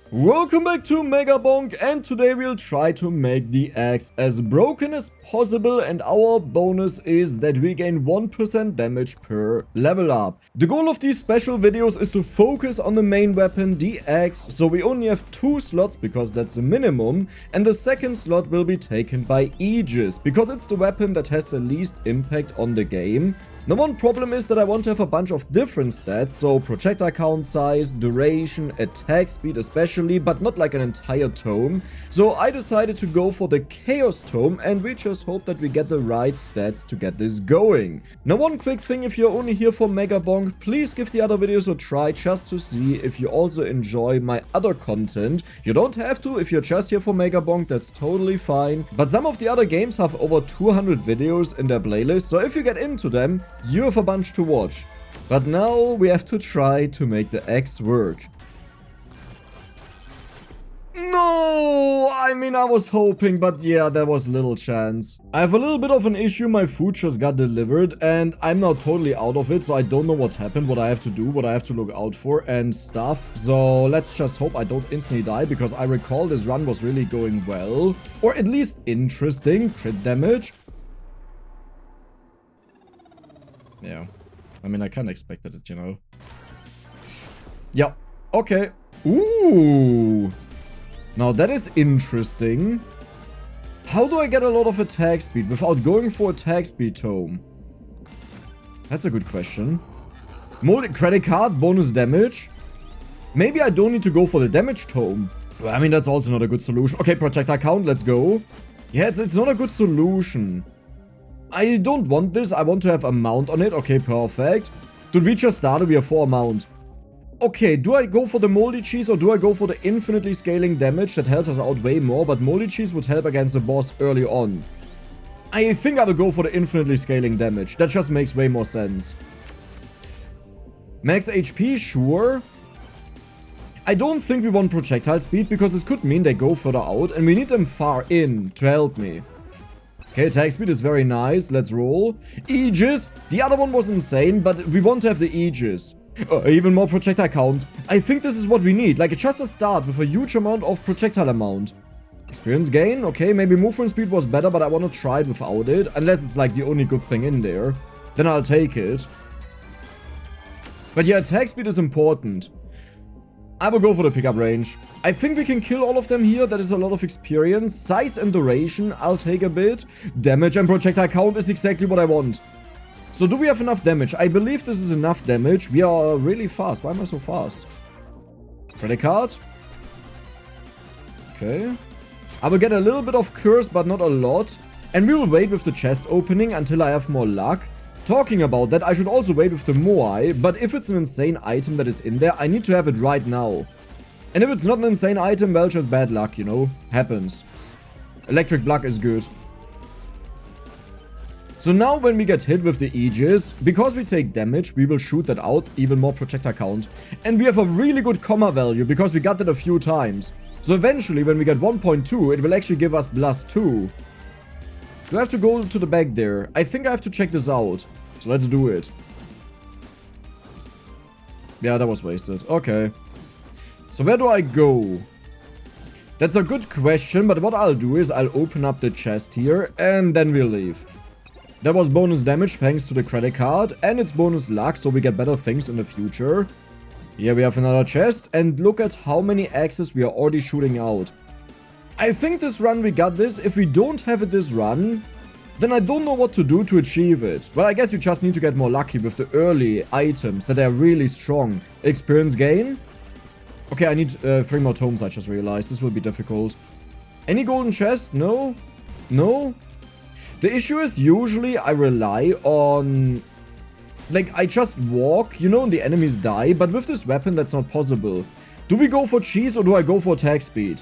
Welcome back to Megabonk, and today we'll try to make the axe as broken as possible, and our bonus is that we gain 1% damage per level up. The goal of these special videos is to focus on the main weapon, the axe, so we only have 2 slots because that's the minimum, and the second slot will be taken by Aegis, because it's the weapon that has the least impact on the game. The one problem is that I want to have a bunch of different stats, so projectile count size, duration, attack speed especially, but not like an entire tome. So I decided to go for the chaos tome, and we just hope that we get the right stats to get this going. Now one quick thing, if you're only here for Megabonk, please give the other videos a try just to see if you also enjoy my other content. You don't have to, if you're just here for Megabonk, that's totally fine. But some of the other games have over 200 videos in their playlist, so if you get into them, you have a bunch to watch. But now we have to try to make the axe work. No! I mean, I was hoping, but yeah, there was little chance. I have a little bit of an issue. My food just got delivered and I'm now totally out of it, so I don't know what happened, what I have to do, what I have to look out for and stuff. So let's just hope I don't instantly die, because I recall this run was really going well. Or at least interesting. Crit damage. Yeah, I mean, I kind of expected it, you know. Yeah, okay. Ooh. Now that is interesting. How do I get a lot of attack speed without going for attack speed tome? That's a good question. Molded credit card, bonus damage. Maybe I don't need to go for the damage tome. Well, I mean, that's also not a good solution. Okay, projectile count, let's go. Yeah, it's not a good solution. I don't want this. I want to have a mount on it. Okay, perfect. Dude, we just started. We have 4 mount. Okay, do I go for the moldy cheese or do I go for the infinitely scaling damage? That helps us out way more, but moldy cheese would help against the boss early on. I think I will go for the infinitely scaling damage. That just makes way more sense. Max HP, sure. I don't think we want projectile speed, because this could mean they go further out and we need them far in to help me. Okay, attack speed is very nice. Let's roll. Aegis. The other one was insane, but we want to have the Aegis. Even more projectile count. I think this is what we need. Like, just a start with a huge amount of projectile amount. Experience gain. Okay, maybe movement speed was better, but I want to try it without it. Unless it's like the only good thing in there. Then I'll take it. But yeah, attack speed is important. I will go for the pickup range. I think we can kill all of them here. That is a lot of experience. Size and duration, I'll take a bit. Damage and projectile count is exactly what I want. So do we have enough damage? I believe this is enough damage. We are really fast. Why am I so fast? Credit card. Okay. I will get a little bit of curse, but not a lot. And we will wait with the chest opening until I have more luck. Talking about that, I should also wait with the Moai, but if it's an insane item that is in there, I need to have it right now. And if it's not an insane item, well, just bad luck, you know? Happens. Electric Block is good. So now when we get hit with the Aegis, because we take damage, we will shoot that out, even more projectile count. And we have a really good comma value, because we got that a few times. So eventually, when we get 1.2, it will actually give us +2. Do I have to go to the back there? I think I have to check this out. So let's do it. Yeah, that was wasted. Okay. So where do I go? That's a good question, but what I'll do is I'll open up the chest here and then we'll leave. That was bonus damage thanks to the credit card, and it's bonus luck, so we get better things in the future. Here we have another chest, and look at how many axes we are already shooting out. I think this run we got this. If we don't have it this run, then I don't know what to do to achieve it. Well, I guess you just need to get more lucky with the early items that are really strong. Experience gain. Okay, I need 3 more tomes, I just realized. This will be difficult. Any golden chest? No? No? The issue is usually I rely on... Like, I just walk, you know, and the enemies die. But with this weapon, that's not possible. Do we go for cheese or do I go for attack speed?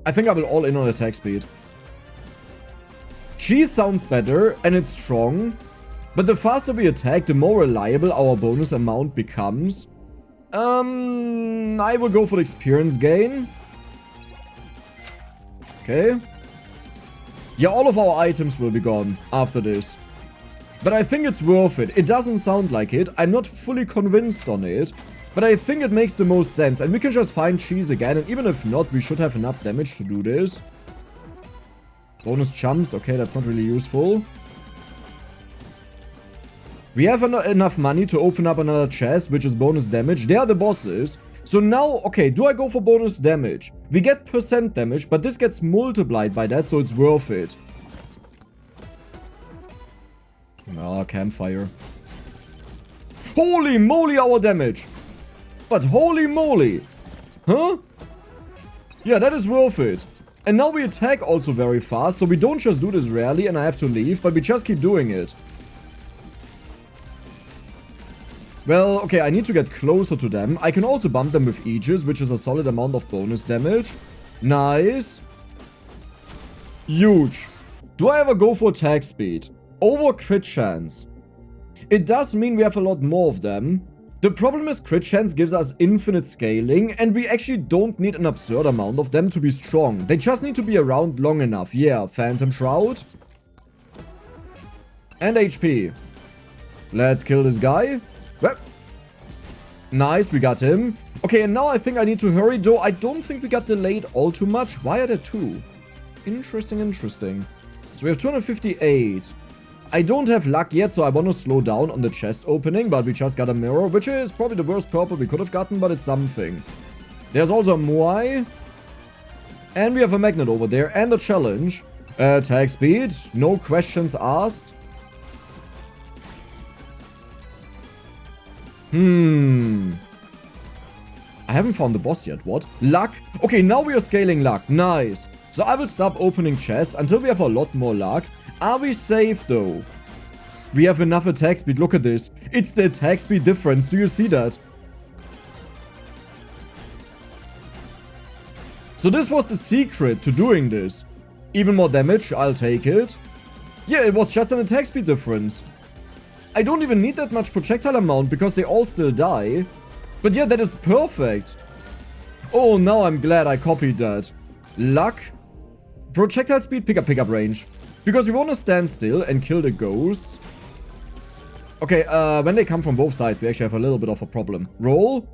I think I will all in on attack speed. Cheese sounds better, and it's strong. But the faster we attack, the more reliable our bonus amount becomes. I will go for the experience gain. Okay. Yeah, all of our items will be gone after this. But I think it's worth it. It doesn't sound like it. I'm not fully convinced on it. But I think it makes the most sense. And we can just find cheese again. And even if not, we should have enough damage to do this. Bonus chumps. Okay, that's not really useful. We have enough money to open up another chest, which is bonus damage. They are the bosses. So now, okay, do I go for bonus damage? We get percent damage, but this gets multiplied by that, so it's worth it. Ah, campfire. Holy moly, our damage! But holy moly! Huh? Yeah, that is worth it. And now we attack also very fast, so we don't just do this rarely and I have to leave, but we just keep doing it. Well, okay, I need to get closer to them. I can also bump them with Aegis, which is a solid amount of bonus damage. Nice. Huge. Do I ever go for attack speed? Over crit chance. It does mean we have a lot more of them. The problem is crit chance gives us infinite scaling, and we actually don't need an absurd amount of them to be strong. They just need to be around long enough. Yeah, Phantom Shroud. And HP. Let's kill this guy. Well, nice, we got him. Okay, and now I think I need to hurry, though I don't think we got delayed all too much. Why are there two? Interesting, interesting. So we have 258. I don't have luck yet, so I want to slow down on the chest opening, but we just got a mirror, which is probably the worst purple we could have gotten, but it's something. There's also a Moai. And we have a magnet over there, and a challenge. Attack speed, no questions asked. I haven't found the boss yet. What? Luck? Okay, now we are scaling luck. Nice. So I will stop opening chests until we have a lot more luck. Are we safe though? We have enough attack speed. Look at this. It's the attack speed difference. Do you see that? So this was the secret to doing this. Even more damage. I'll take it. Yeah, it was just an attack speed difference. I don't even need that much projectile amount because they all still die. But yeah, that is perfect. Oh, now I'm glad I copied that. Luck. Projectile speed, pickup range. Because we want to stand still and kill the ghosts. Okay, when they come from both sides, we actually have a little bit of a problem. Roll.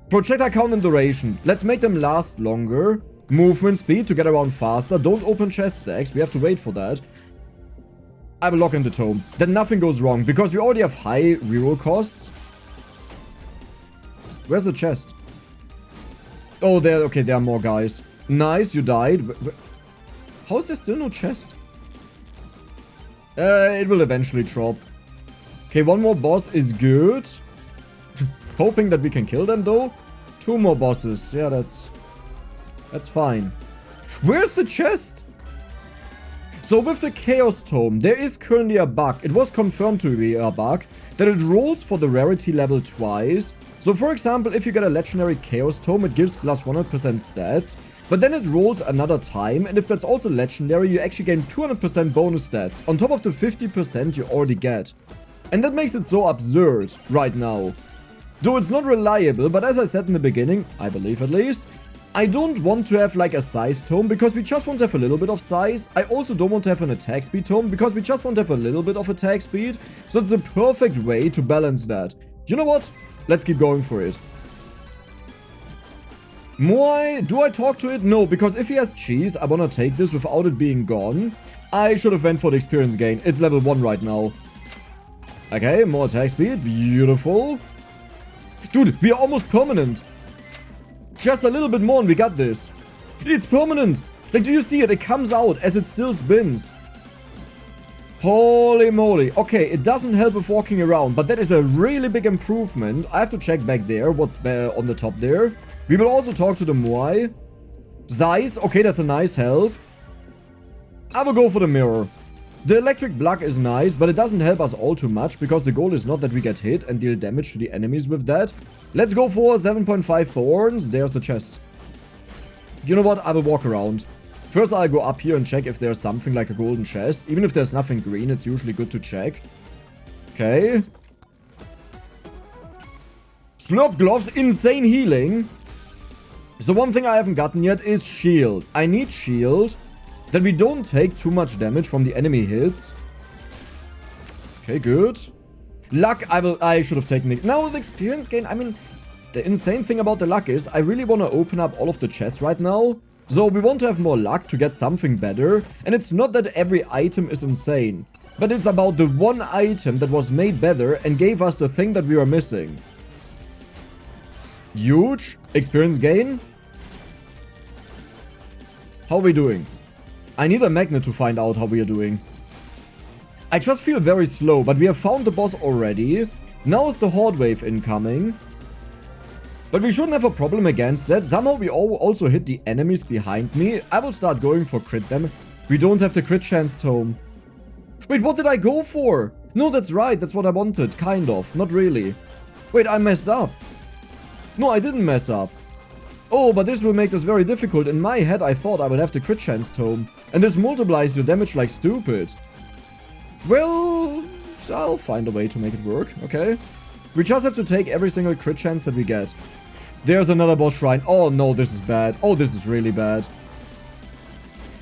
Projectile count and duration. Let's make them last longer. Movement speed to get around faster. Don't open chest stacks. We have to wait for that. I will lock in the tome. Then nothing goes wrong, because we already have high reroll costs. Where's the chest? Oh, there. Okay, there are more guys. Nice, you died. How is there still no chest? It will eventually drop. Okay, one more boss is good. Hoping that we can kill them, though. Two more bosses. Yeah, that's fine. Where's the chest? So with the Chaos Tome, there is currently a bug. It was confirmed to be a bug that it rolls for the rarity level twice. So for example, if you get a legendary Chaos Tome, it gives plus 100% stats. But then it rolls another time, and if that's also legendary, you actually gain 200% bonus stats on top of the 50% you already get. And that makes it so absurd right now. Though it's not reliable, but as I said in the beginning, I believe at least, I don't want to have like a size tome because we just want to have a little bit of size. I also don't want to have an attack speed tome because we just want to have a little bit of attack speed. So it's a perfect way to balance that. You know what? Let's keep going for it. Moai, do I talk to it? No, because if he has cheese, I want to take this without it being gone. I should have went for the experience gain. It's level 1 right now. Okay, more attack speed. Beautiful. Dude, we are almost permanent. Just a little bit more and we got this. It's permanent. Like, do you see it? It comes out as it still spins. Holy moly. Okay, it doesn't help with walking around, but that is a really big improvement. I have to check back there what's on the top there. We will also talk to the Moai. Zeiss. Okay, that's a nice help. I will go for the mirror. The electric block is nice, but it doesn't help us all too much because the goal is not that we get hit and deal damage to the enemies with that. Let's go for 7.5 thorns. There's the chest. You know what? I will walk around. First, I'll go up here and check if there's something like a golden chest. Even if there's nothing green, it's usually good to check. Okay. Slurp gloves, insane healing. So one thing I haven't gotten yet is shield. I need shield. That we don't take too much damage from the enemy hits. Okay, good. Luck, I should have taken it. Now the experience gain, I mean, the insane thing about the luck is I really want to open up all of the chests right now. So we want to have more luck to get something better. And it's not that every item is insane, but it's about the one item that was made better and gave us the thing that we were missing. Huge experience gain. How are we doing? I need a magnet to find out how we are doing. I just feel very slow, but we have found the boss already. Now is the horde wave incoming. But we shouldn't have a problem against that. Somehow we also hit the enemies behind me. I will start going for crit them. We don't have the crit chance tome. Wait, what did I go for? No, that's right. That's what I wanted. Kind of. Not really. Wait, I messed up. No, I didn't mess up. Oh, but this will make this very difficult. In my head, I thought I would have the crit chance tome. And this multiplies your damage like stupid. Well, I'll find a way to make it work, okay? We just have to take every single crit chance that we get. There's another boss shrine. Oh no, this is bad. Oh, this is really bad.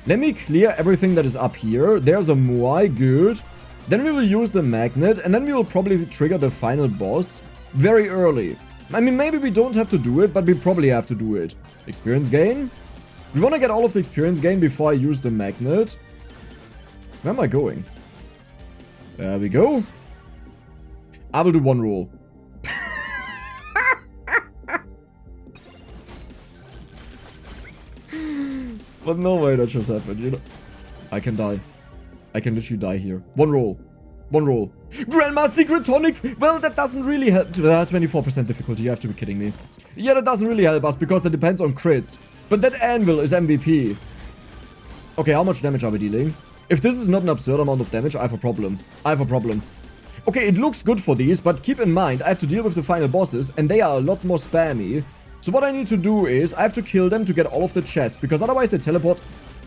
Let me clear everything that is up here. There's a Muai, good. Then we will use the magnet, and then we will probably trigger the final boss very early. I mean, maybe we don't have to do it, but we probably have to do it. Experience gain. We want to get all of the experience gain before I use the magnet. Where am I going? There we go. I will do one roll. But no way that just happened, you know. I can die. I can literally die here. One roll. One roll. Grandma's Secret Tonic! Well, that doesn't really help. 24% difficulty, you have to be kidding me. Yeah, that doesn't really help us because that depends on crits. But that Anvil is MVP. Okay, how much damage are we dealing? If this is not an absurd amount of damage, I have a problem. I have a problem. Okay, it looks good for these, but keep in mind, I have to deal with the final bosses, and they are a lot more spammy. So what I need to do is, I have to kill them to get all of the chests, because otherwise they teleport...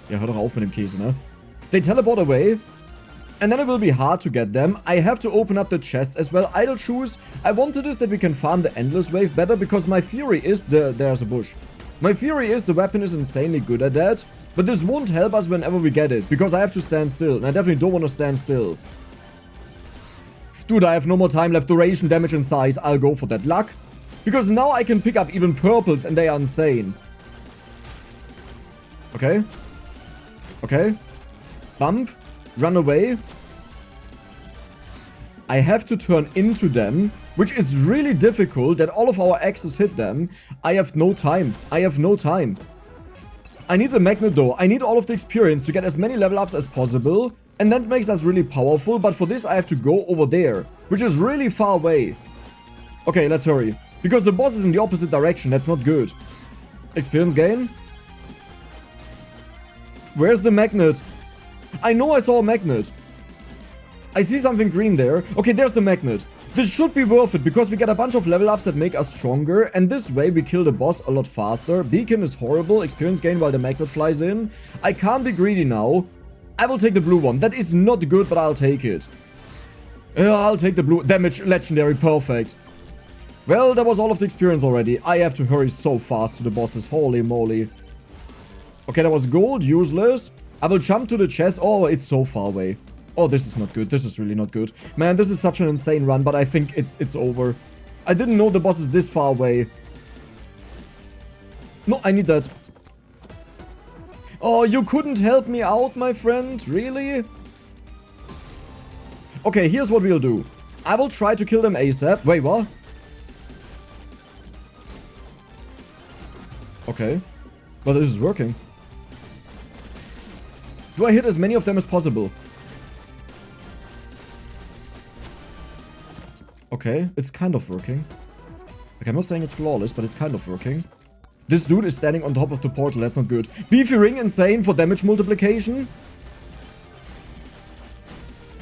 Ja, hör doch auf mit dem Käse, ne? They teleport away, and then it will be hard to get them. I have to open up the chests as well. Idle shoes. I wanted this that we can farm the endless wave better, because my theory is there's a bush. My theory is the weapon is insanely good at that, but this won't help us whenever we get it, because I have to stand still, and I definitely don't want to stand still. Dude, I have no more time left. Duration, damage, and size. I'll go for that. Luck. Because now I can pick up even purples, and they are insane. Okay. Okay. Bump. Run away. I have to turn into them, which is really difficult that all of our axes hit them. I have no time. I have no time. I need the magnet though. I need all of the experience to get as many level ups as possible. And that makes us really powerful. But for this, I have to go over there, which is really far away. Okay, let's hurry. Because the boss is in the opposite direction. That's not good. Experience gain. Where's the magnet? I know I saw a magnet. I see something green there. Okay, there's the magnet. This should be worth it because we get a bunch of level ups that make us stronger. And this way we kill the boss a lot faster. Beacon is horrible. Experience gain while the magnet flies in. I can't be greedy now. I will take the blue one. That is not good, but I'll take it. I'll take the blue. Damage, legendary, perfect. Well, that was all of the experience already. I have to hurry so fast to the bosses. Holy moly. Okay, that was gold. Useless. I will jump to the chest. Oh, it's so far away. Oh, this is not good. This is really not good. Man, this is such an insane run, but I think it's over. I didn't know the boss is this far away. No, I need that. Oh, you couldn't help me out, my friend? Really? Okay, here's what we'll do. I will try to kill them ASAP. Wait, what? Okay. But this is working. Do I hit as many of them as possible? Okay, it's kind of working. Okay, I'm not saying it's flawless, but it's kind of working. This dude is standing on top of the portal. That's not good. Beefy ring, insane for damage multiplication.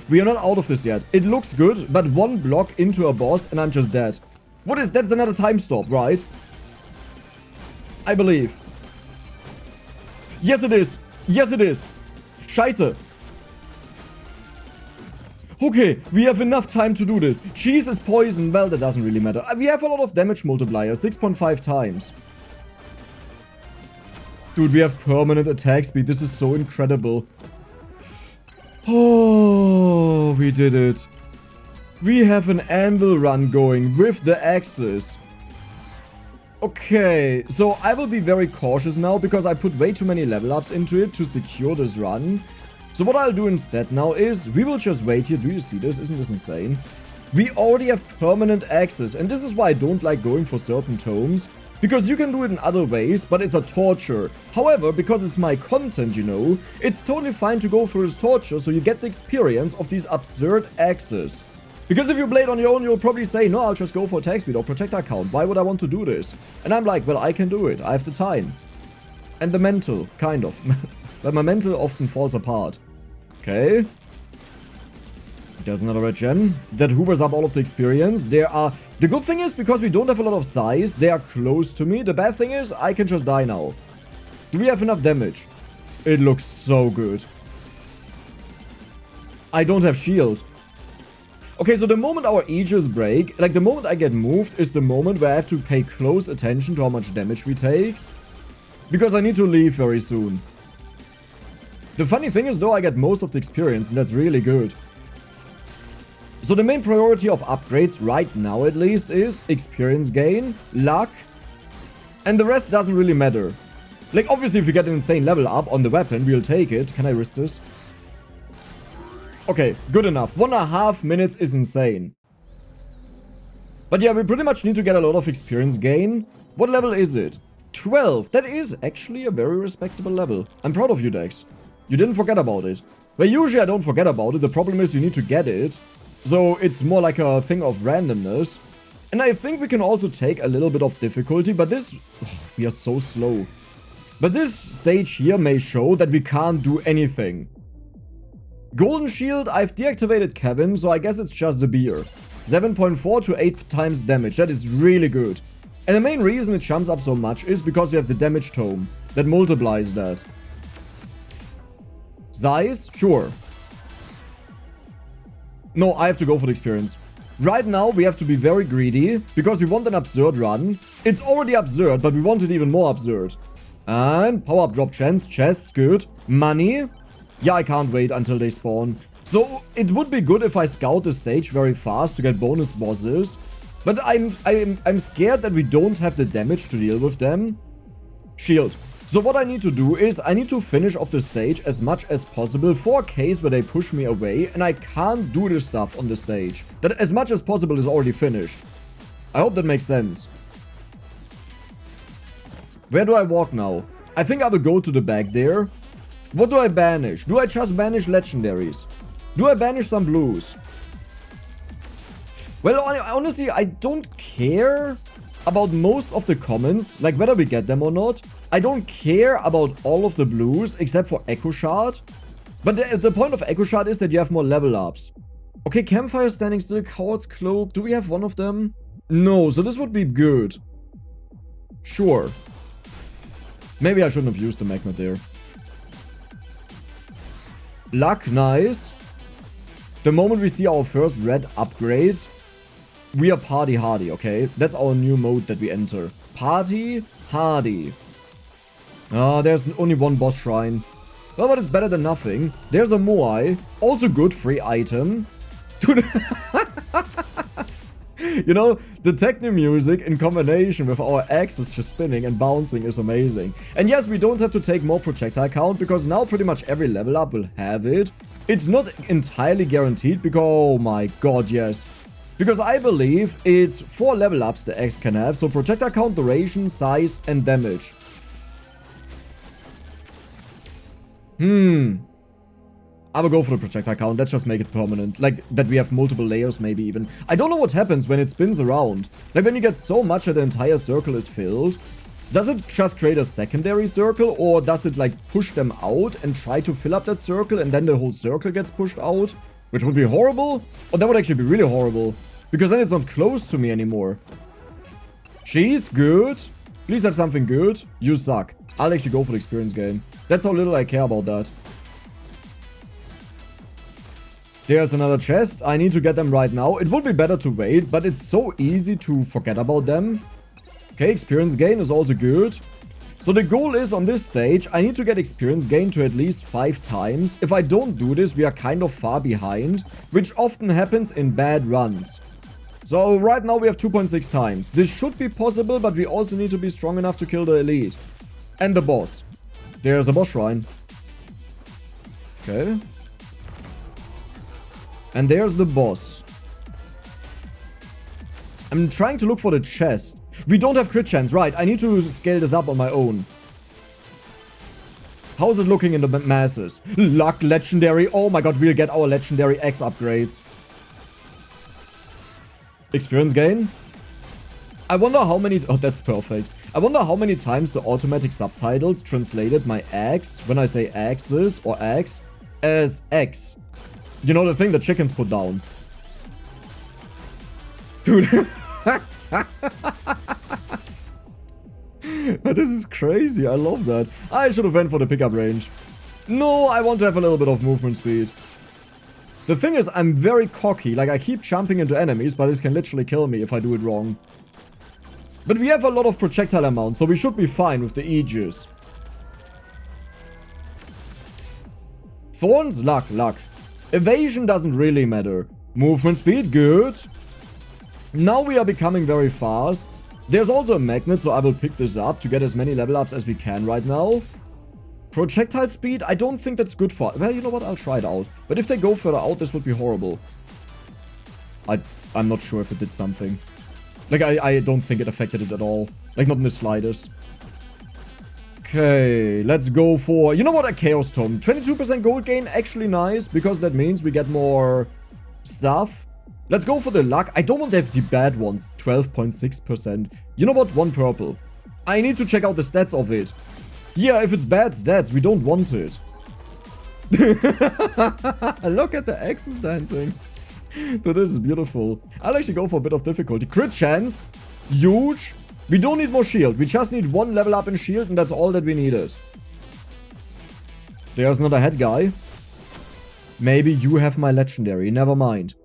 We are not out of this yet. It looks good, but one block into a boss and I'm just dead. What is that? That's another time stop, right? I believe. Yes, it is. Yes, it is. Scheiße. Okay, we have enough time to do this. Cheese is poison. Well, that doesn't really matter. We have a lot of damage multiplier. 6.5 times. Dude, we have permanent attack speed. This is so incredible. Oh, we did it. We have an anvil run going with the axes. Okay, so I will be very cautious now because I put way too many level ups into it to secure this run. So what I'll do instead now is we will just wait here. Do you see this? Isn't this insane? We already have permanent access, and this is why I don't like going for certain tomes, because you can do it in other ways, but it's a torture. However, because it's my content, you know, it's totally fine to go through this torture so you get the experience of these absurd access. Because if you play it on your own, you'll probably say, no, I'll just go for attack speed or projectile count. Why would I want to do this? And I'm like, well, I can do it. I have the time. And the mental, kind of. But my mental often falls apart. Okay. There's another red gem. That hoovers up all of the experience. The good thing is, because we don't have a lot of size, they are close to me. The bad thing is, I can just die now. Do we have enough damage? It looks so good. I don't have shield. Okay, so the moment our Aegis break, like the moment I get moved, is the moment where I have to pay close attention to how much damage we take. Because I need to leave very soon. The funny thing is though, I get most of the experience, and that's really good. So the main priority of upgrades right now at least is experience gain, luck, and the rest doesn't really matter. Like obviously if we get an insane level up on the weapon, we'll take it. Can I risk this? Okay, good enough. 1.5 minutes is insane. But yeah, we pretty much need to get a lot of experience gain. What level is it? 12. That is actually a very respectable level. I'm proud of you, Dex. You didn't forget about it. Well, usually I don't forget about it. The problem is you need to get it. So it's more like a thing of randomness. And I think we can also take a little bit of difficulty. But this... we are so slow. But this stage here may show that we can't do anything. Golden Shield, I've deactivated Kevin, so I guess it's just the beer. 7.4 to 8 times damage. That is really good. And the main reason it jumps up so much is because we have the damage tome that multiplies that. Size? Sure. No, I have to go for the experience. Right now, we have to be very greedy because we want an absurd run. It's already absurd, but we want it even more absurd. And power-up drop chance, chests, good. Money. Yeah, I can't wait until they spawn. So, it would be good if I scout the stage very fast to get bonus bosses. But I'm scared that we don't have the damage to deal with them. Shield. So what I need to do is, I need to finish off the stage as much as possible for a case where they push me away and I can't do this stuff on the stage. That as much as possible is already finished. I hope that makes sense. Where do I walk now? I think I will go to the back there. What do I banish? Do I just banish legendaries? Do I banish some blues? Well, honestly, I don't care about most of the commons, like whether we get them or not. I don't care about all of the blues except for Echo Shard. But the point of Echo Shard is that you have more level ups. Okay, Campfire Standing Still, Coward's Cloak. Do we have one of them? No, so this would be good. Sure. Maybe I shouldn't have used the magnet there. Luck, nice. The moment we see our first red upgrade, we are party hardy, okay? That's our new mode that we enter. Party hardy. Ah, there's only one boss shrine. Well, but it's better than nothing. There's a Moai. Also good, free item. Dude. You know, the techno music in combination with our axes just spinning and bouncing is amazing. And yes, we don't have to take more projectile count because now pretty much every level up will have it. It's not entirely guaranteed because, oh my god, yes. Because I believe it's 4 level ups the X can have. So projectile count, duration, size, and damage. I will go for the projectile count. Let's just make it permanent. Like, that we have multiple layers maybe even. I don't know what happens when it spins around. Like, when you get so much that the entire circle is filled. Does it just create a secondary circle? Or does it, like, push them out and try to fill up that circle and then the whole circle gets pushed out? Which would be horrible? Or that would actually be really horrible. Because then it's not close to me anymore. She's good. Please have something good. You suck. I'll actually go for the experience gain. That's how little I care about that. There's another chest. I need to get them right now. It would be better to wait, but it's so easy to forget about them. Okay, experience gain is also good. So the goal is on this stage, I need to get experience gain to at least 5 times. If I don't do this, we are kind of far behind, which often happens in bad runs. So right now we have 2.6 times. This should be possible, but we also need to be strong enough to kill the elite. And the boss. There's a boss shrine. Okay. And there's the boss. I'm trying to look for the chest. We don't have crit chance. Right, I need to scale this up on my own. How's it looking in the masses? Luck, legendary. Oh my god, we'll get our legendary X upgrades. Experience gain. I wonder how many... Oh, that's perfect. I wonder how many times the automatic subtitles translated my X, when I say axis or X, as X. You know, the thing that chickens put down. Dude. This is crazy. I love that. I should have went for the pickup range. No, I want to have a little bit of movement speed. The thing is, I'm very cocky. Like, I keep jumping into enemies, but this can literally kill me if I do it wrong. But we have a lot of projectile amount, so we should be fine with the Aegis. Thorns, luck, luck. Evasion doesn't really matter. Movement speed, good. Now we are becoming very fast. There's also a magnet, so I will pick this up to get as many level ups as we can right now. Projectile speed, I don't think that's good for... Well, you know what? I'll try it out. But if they go further out, this would be horrible. I'm not sure if it did something. Like, I don't think it affected it at all. Like, not in the slightest. Okay, let's go for... You know what? A Chaos Tome. 22% gold gain, actually nice, because that means we get more stuff. Let's go for the luck. I don't want to have the bad ones. 12.6%. You know what? One purple. I need to check out the stats of it. Yeah, if it's bad stats, we don't want it. Look at the axes dancing. Dude, this is beautiful. I'll actually go for a bit of difficulty. Crit chance. Huge. We don't need more shield. We just need one level up in shield, and that's all that we needed. There's another head guy. Maybe you have my legendary. Never mind.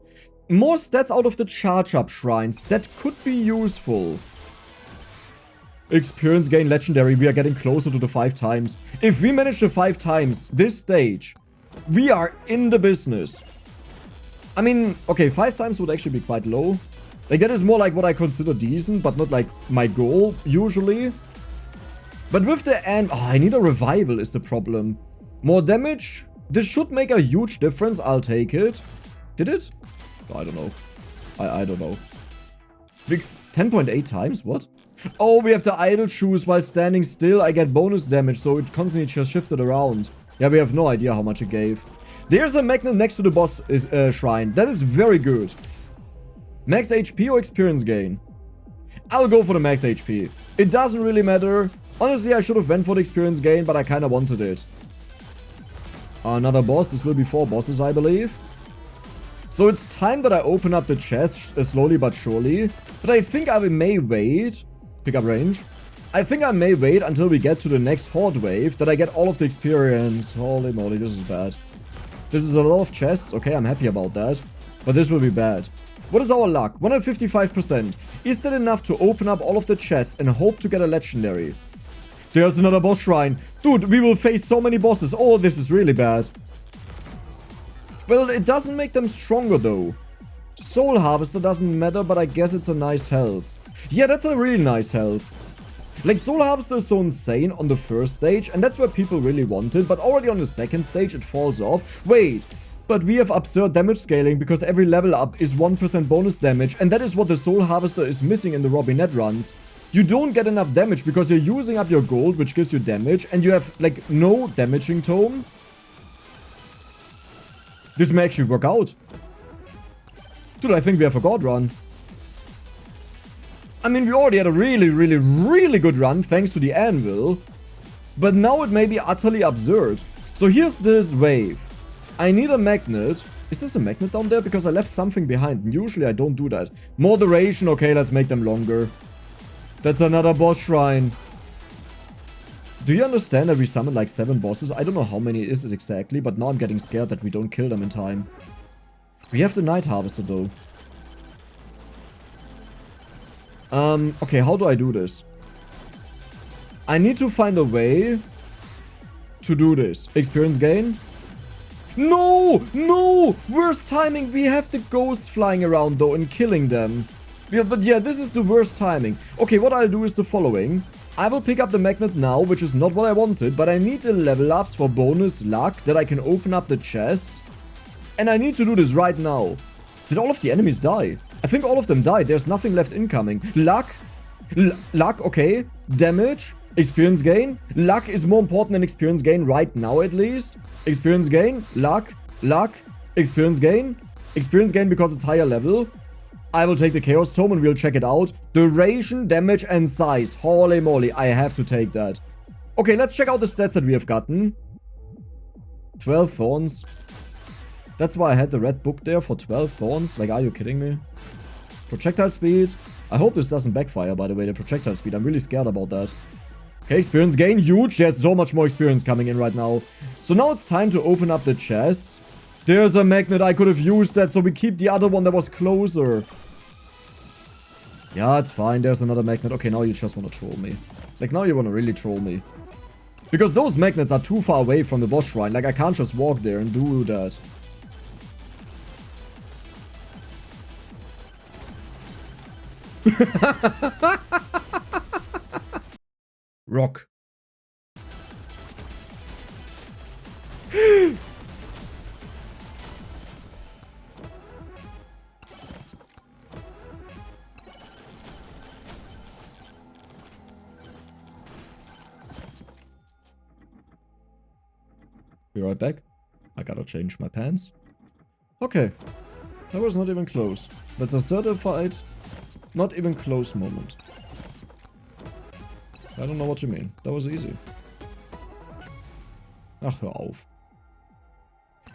More stats out of the charge-up shrines. That could be useful. Experience gain legendary. We are getting closer to the 5 times. If we manage the 5 times this stage, we are in the business. I mean, okay, 5 times would actually be quite low. Like, that is more like what I consider decent, but not like my goal, usually. But with the end... Oh, I need a revival is the problem. More damage? This should make a huge difference. I'll take it. Did it? Oh, I don't know. I don't know. 10.8 times? What? Oh, we have the idle shoes while standing still. I get bonus damage, so it constantly just shifted around. Yeah, we have no idea how much it gave. There's a magnet next to the boss shrine. That is very good. Max HP or experience gain? I'll go for the max HP. It doesn't really matter. Honestly, I should have went for the experience gain, but I kind of wanted it. Another boss. This will be 4 bosses, I believe. So it's time that I open up the chest slowly but surely. But I think I may wait. Pick up range. I think I may wait until we get to the next horde wave that I get all of the experience. Holy moly, this is bad. This is a lot of chests. Okay, I'm happy about that. But this will be bad. What is our luck? 155%. Is that enough to open up all of the chests and hope to get a legendary? There's another boss shrine. Dude, we will face so many bosses. Oh, this is really bad. Well, it doesn't make them stronger though. Soul Harvester doesn't matter, but I guess it's a nice help. Yeah, that's a really nice help. Like, Soul Harvester is so insane on the first stage, and that's where people really want it, but already on the second stage it falls off. Wait, but we have absurd damage scaling because every level up is 1% bonus damage, and that is what the Soul Harvester is missing in the Robinette runs. You don't get enough damage because you're using up your gold, which gives you damage, and you have, like, no damaging tome. This may actually work out. Dude, I think we have a god run. I mean, we already had a really good run thanks to the Anvil. But now it may be utterly absurd. So here's this wave. I need a magnet. Is this a magnet down there? Because I left something behind. And usually I don't do that. More duration. Okay, let's make them longer. That's another boss shrine. Do you understand that we summoned like 7 bosses? I don't know how many is it exactly, but now I'm getting scared that we don't kill them in time. We have the Night Harvester though. Okay, how do I do this? I need to find a way to do this. Experience gain? No! No! Worst timing. We have the ghosts flying around, though, and killing them. Yeah, but yeah, this is the worst timing. Okay, what I'll do is the following. I will pick up the magnet now, which is not what I wanted, but I need the level ups for bonus luck that I can open up the chests. And I need to do this right now. Did all of the enemies die? I think all of them died. There's nothing left incoming. Luck. Luck, okay. Damage. Experience gain. Luck is more important than experience gain right now, at least. Experience gain. Luck. Luck. Experience gain. Experience gain because it's higher level. I will take the Chaos Tome and we'll check it out. Duration, damage, and size. Holy moly, I have to take that. Okay, let's check out the stats that we have gotten. 12 thorns. That's why I had the red book there for 12 thorns. Like, are you kidding me? Projectile speed. I hope this doesn't backfire, by the way, the projectile speed. I'm really scared about that. Okay, experience gain. Huge. There's so much more experience coming in right now. So now it's time to open up the chests. There's a magnet. I could have used that, so we keep the other one that was closer. Yeah, it's fine. There's another magnet. Okay, now you just want to troll me. Like, now you want to really troll me. Because those magnets are too far away from the boss shrine. Like, I can't just walk there and do that. Rock. Be right back. I gotta change my pants. Okay. That was not even close. That's a certified, not even close moment. I don't know what you mean. That was easy. Ach, hör auf.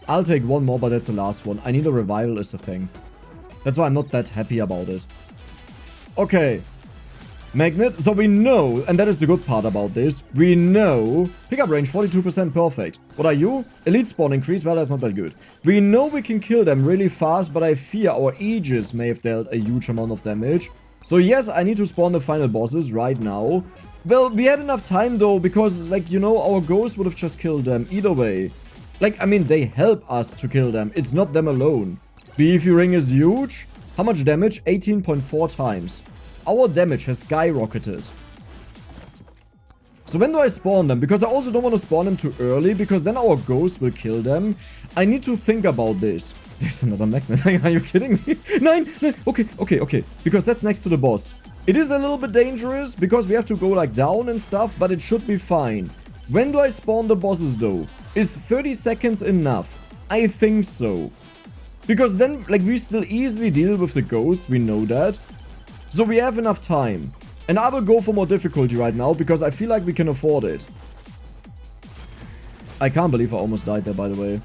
I'll take one more, but that's the last one. I need a revival is the thing. That's why I'm not that happy about it. Okay. Magnet. So we know, and that is the good part about this, we know pickup range 42% perfect. What are you? Elite spawn increase. Well, that's not that good. We know we can kill them really fast, but I fear our Aegis may have dealt a huge amount of damage. So yes, I need to spawn the final bosses right now. Well, we had enough time though, because, like, you know, our ghost would have just killed them either way. Like, I mean, they help us to kill them. It's not them alone. Beefy ring is huge. How much damage? 18.4 times. Our damage has skyrocketed. So when do I spawn them? Because I also don't want to spawn them too early, because then our ghost will kill them. I need to think about this. There's another magnet. Are you kidding me? Nine. Okay. Because that's next to the boss. It is a little bit dangerous, because we have to go, like, down and stuff, but it should be fine. When do I spawn the bosses, though? Is 30 seconds enough? I think so. Because then, like, we still easily deal with the ghosts, we know that. So we have enough time. And I will go for more difficulty right now, because I feel like we can afford it. I can't believe I almost died there, by the way.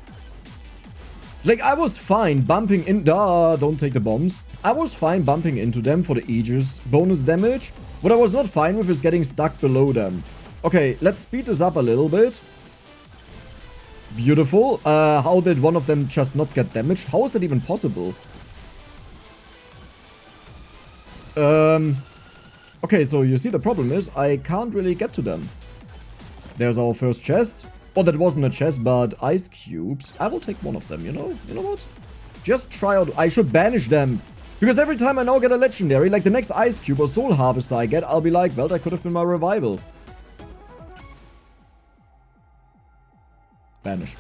Like, I was fine bumping in... don't take the bombs. I was fine bumping into them for the Aegis bonus damage. What I was not fine with is getting stuck below them. Okay, let's speed this up a little bit. Beautiful. How did one of them just not get damaged? How is that even possible? Okay, so you see the problem is I can't really get to them. There's our first chest. Oh, that wasn't a chest, but ice cubes. I will take one of them, you know? You know what? Just try out. I should banish them. Because every time I now get a legendary, like the next ice cube or soul harvester I get, I'll be like, well, that could have been my revival. Banish.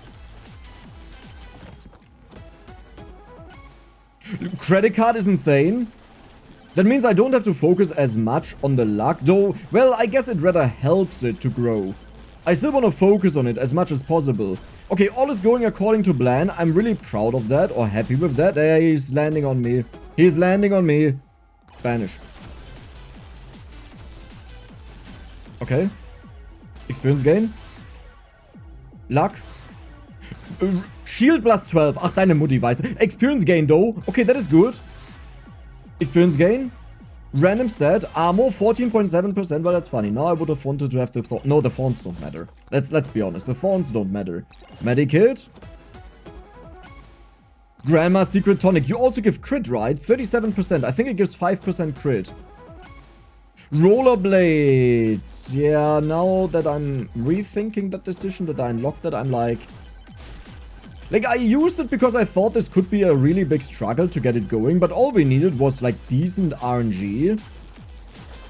Credit card is insane. That means I don't have to focus as much on the luck, though, well, I guess it rather helps it to grow. I still want to focus on it as much as possible. Okay, all is going according to plan. I'm really proud of that, or happy with that. He's landing on me. He's landing on me. Banish. Okay. Experience gain. Luck. Shield plus 12. Ach, deine Mutti weiß. Experience gain, though. Okay, that is good. Experience gain. Random stat. Armor 14.7%. Well, that's funny. Now I would have wanted to have the thorns. No, the thorns don't matter. Let's be honest. The thorns don't matter. Medikit. Grandma's Secret Tonic. You also give crit, right? 37%. I think it gives 5% crit. Rollerblades. Yeah, now that I'm rethinking that decision, that I unlocked that, I'm like... Like, I used it because I thought this could be a really big struggle to get it going, but all we needed was, like, decent RNG.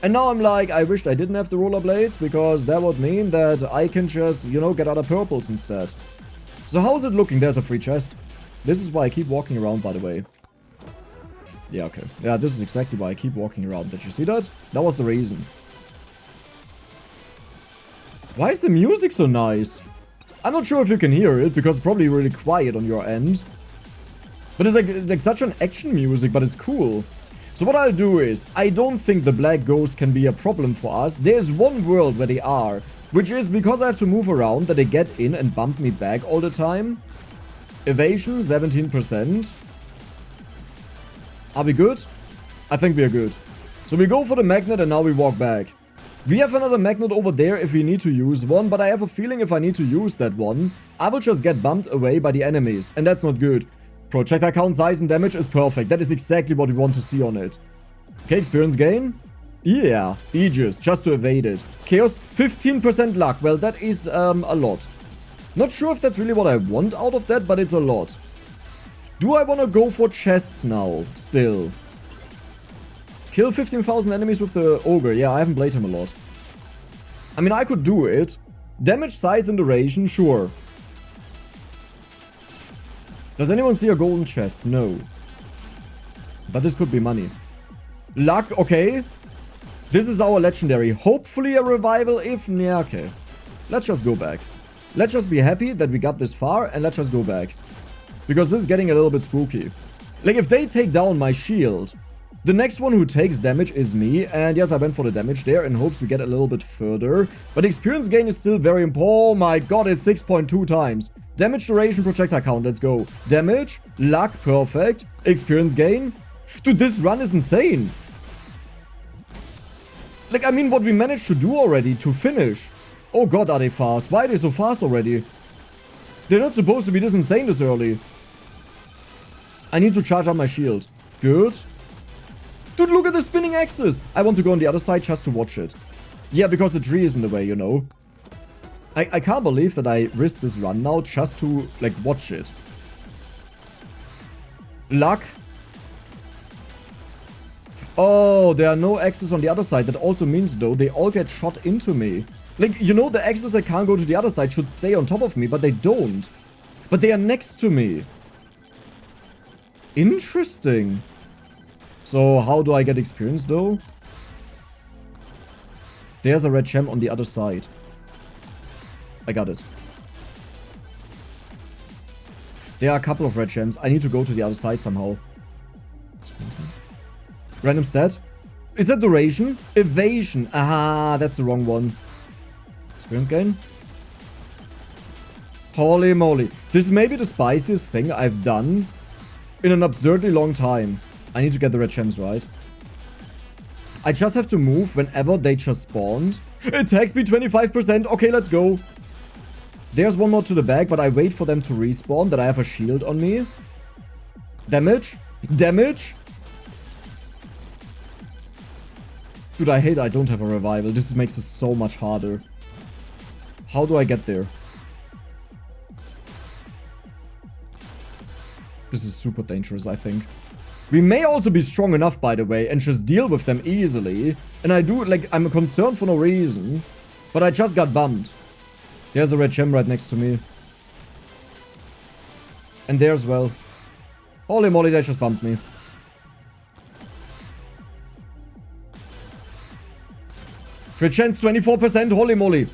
And now I'm like, I wished I didn't have the rollerblades, because that would mean that I can just, you know, get other purples instead. So how's it looking? There's a free chest. This is why I keep walking around, by the way. Yeah, okay. Yeah, this is exactly why I keep walking around. Did you see that? That was the reason. Why is the music so nice? I'm not sure if you can hear it, because it's probably really quiet on your end. But it's like such an action music, but it's cool. So what I'll do is, I don't think the black ghost can be a problem for us. There's one world where they are, which is because I have to move around that they get in and bump me back all the time. Evasion, 17%. Are we good? I think we are good. So we go for the magnet and now we walk back. We have another magnet over there if we need to use one, but I have a feeling if I need to use that one, I will just get bumped away by the enemies, and that's not good. Projectile count, size, and damage is perfect. That is exactly what we want to see on it. Okay, experience gain? Yeah, Aegis, just to evade it. Chaos, 15% luck. Well, that is a lot. Not sure if that's really what I want out of that, but it's a lot. Do I want to go for chests now, still? Kill 15,000 enemies with the ogre. Yeah, I haven't played him a lot. I mean, I could do it. Damage, size, and duration, sure. Does anyone see a golden chest? No. But this could be money. Luck, okay. This is our legendary. Hopefully a revival if... Yeah, okay. Let's just go back. Let's just be happy that we got this far and let's just go back. Because this is getting a little bit spooky. Like, if they take down my shield... The next one who takes damage is me, and yes, I went for the damage there in hopes we get a little bit further. But experience gain is still very important. Oh my god, it's 6.2 times. Damage, duration, projectile count, let's go. Damage, luck, perfect. Experience gain. Dude, this run is insane. Like, I mean, what we managed to do already to finish. Oh god, are they fast? Why are they so fast already? They're not supposed to be this insane this early. I need to charge up my shield. Good. Dude, look at the spinning axis. I want to go on the other side just to watch it. Yeah, because the tree is in the way, you know. I can't believe that I risked this run now just to, like, watch it. Luck. Oh, there are no axes on the other side. That also means, though, they all get shot into me. Like, you know, the axes that can't go to the other side should stay on top of me, but they don't. But they are next to me. Interesting. So, how do I get experience, though? There's a red gem on the other side. I got it. There are a couple of red gems. I need to go to the other side somehow. Random stat. Is that duration? Evasion. Ah, that's the wrong one. Experience gain. Holy moly. This may be the spiciest thing I've done in an absurdly long time. I need to get the red gems right. I just have to move whenever they just spawned. Attack speed 25%. Okay, let's go. There's one more to the back, but I wait for them to respawn, that I have a shield on me. Damage. Damage. Dude, I hate I don't have a revival. This makes this so much harder. How do I get there? This is super dangerous, I think. We may also be strong enough, by the way, and just deal with them easily. And I do, like, I'm concerned for no reason. But I just got bummed. There's a red gem right next to me. And there as well. Holy moly, they just bumped me. Crit chance 24%, holy moly.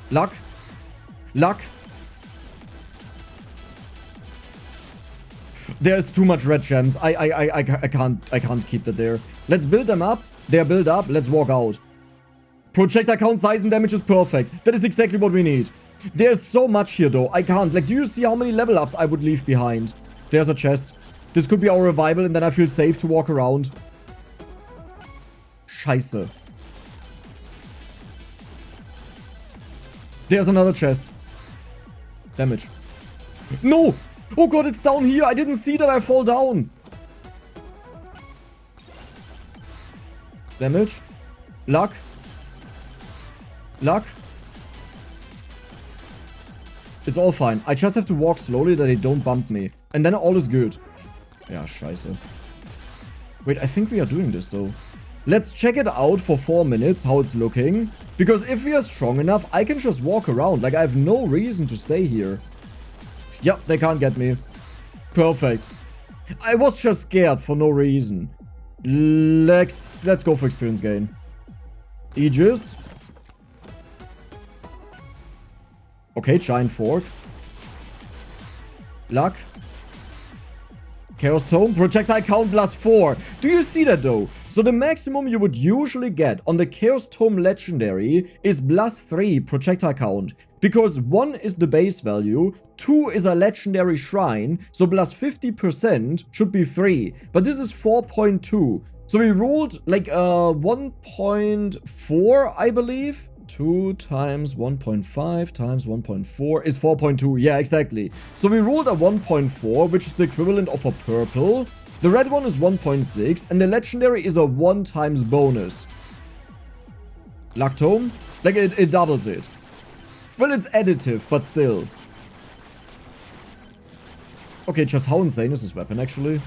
Luck. Luck. There's too much red gems. I can't keep that there. Let's build them up. They're built up. Let's walk out. Projectile count, size, and damage is perfect. That is exactly what we need. There's so much here, though. I can't. Like, do you see how many level ups I would leave behind? There's a chest. This could be our revival, and then I feel safe to walk around. Scheiße. There's another chest. Damage. No! Oh god, it's down here. I didn't see that I fall down. Damage. Luck. Luck. It's all fine. I just have to walk slowly that they don't bump me. And then all is good. Ja, scheiße. Wait, I think we are doing this though. Let's check it out for 4 minutes, how it's looking. Because if we are strong enough, I can just walk around. Like, I have no reason to stay here. Yep, they can't get me. Perfect. I was just scared for no reason. Let's go for experience gain. Aegis. Okay, giant fork. Luck. Chaos Tome, projectile count +4. Do you see that though? So the maximum you would usually get on the Chaos Tome legendary is +3 projectile count. Because 1 is the base value, 2 is a legendary shrine, so +50% should be 3. But this is 4.2. So we rolled like 1.4, I believe. 2 times 1.5 times 1.4 is 4.2. Yeah, exactly. So we rolled a 1.4, which is the equivalent of a purple. The red one is 1.6, and the legendary is a 1 times bonus. Luck Tome? Like, it doubles it. Well, it's additive, but still. Okay, just how insane is this weapon, actually?